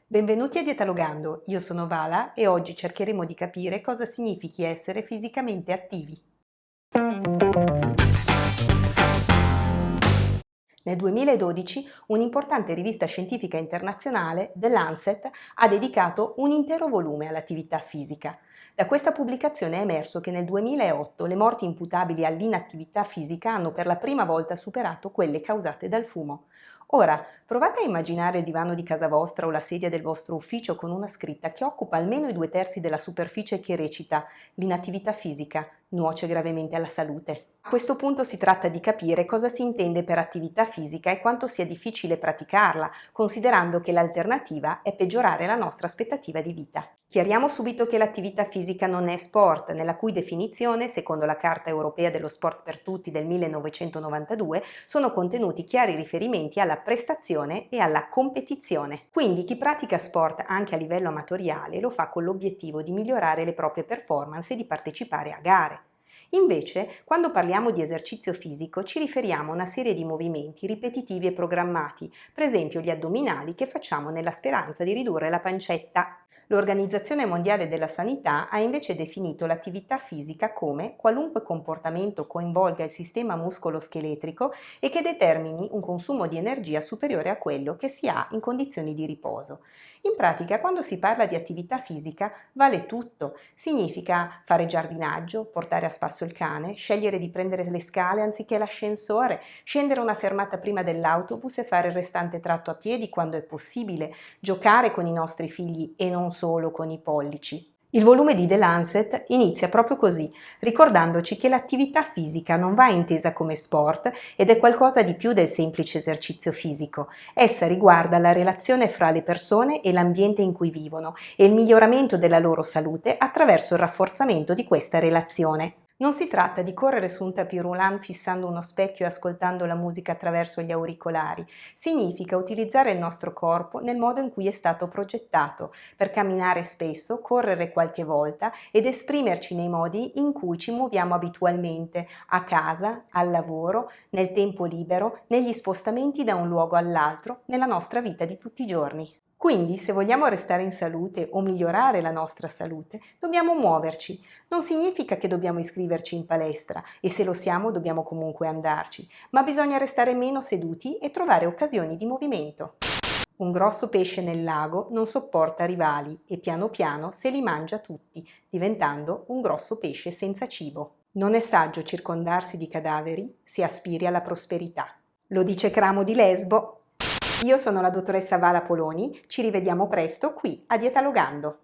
Benvenuti a Dietalogando, io sono Vala e oggi cercheremo di capire cosa significhi essere fisicamente attivi. Nel 2012 un'importante rivista scientifica internazionale, The Lancet, ha dedicato un intero volume all'attività fisica. Da questa pubblicazione è emerso che nel 2008 le morti imputabili all'inattività fisica hanno per la prima volta superato quelle causate dal fumo. Ora, provate a immaginare il divano di casa vostra o la sedia del vostro ufficio con una scritta che occupa almeno i 2/3 della superficie che recita: l'inattività fisica nuoce gravemente alla salute. A questo punto si tratta di capire cosa si intende per attività fisica e quanto sia difficile praticarla, considerando che l'alternativa è peggiorare la nostra aspettativa di vita. Chiariamo subito che l'attività fisica non è sport, nella cui definizione, secondo la Carta europea dello sport per tutti del 1992, sono contenuti chiari riferimenti alla prestazione e alla competizione. Quindi chi pratica sport anche a livello amatoriale lo fa con l'obiettivo di migliorare le proprie performance e di partecipare a gare. Invece, quando parliamo di esercizio fisico, ci riferiamo a una serie di movimenti ripetitivi e programmati, per esempio gli addominali che facciamo nella speranza di ridurre la pancetta. L'Organizzazione Mondiale della Sanità ha invece definito l'attività fisica come qualunque comportamento coinvolga il sistema muscolo-scheletrico e che determini un consumo di energia superiore a quello che si ha in condizioni di riposo. In pratica, quando si parla di attività fisica, vale tutto. Significa fare giardinaggio, portare a spasso il cane, scegliere di prendere le scale anziché l'ascensore, scendere una fermata prima dell'autobus e fare il restante tratto a piedi quando è possibile, giocare con i nostri figli e non solo con i pollici. Il volume di The Lancet inizia proprio così, ricordandoci che l'attività fisica non va intesa come sport ed è qualcosa di più del semplice esercizio fisico. Essa riguarda la relazione fra le persone e l'ambiente in cui vivono e il miglioramento della loro salute attraverso il rafforzamento di questa relazione. Non si tratta di correre su un tapis roulant fissando uno specchio e ascoltando la musica attraverso gli auricolari. Significa utilizzare il nostro corpo nel modo in cui è stato progettato, per camminare spesso, correre qualche volta ed esprimerci nei modi in cui ci muoviamo abitualmente, a casa, al lavoro, nel tempo libero, negli spostamenti da un luogo all'altro, nella nostra vita di tutti i giorni. Quindi, se vogliamo restare in salute o migliorare la nostra salute, dobbiamo muoverci. Non significa che dobbiamo iscriverci in palestra e se lo siamo dobbiamo comunque andarci, ma bisogna restare meno seduti e trovare occasioni di movimento. Un grosso pesce nel lago non sopporta rivali e piano piano se li mangia tutti, diventando un grosso pesce senza cibo. Non è saggio circondarsi di cadaveri se aspiri alla prosperità. Lo dice Cramo di Lesbo. Io sono la dottoressa Vala Poloni, ci rivediamo presto qui a Dietalogando.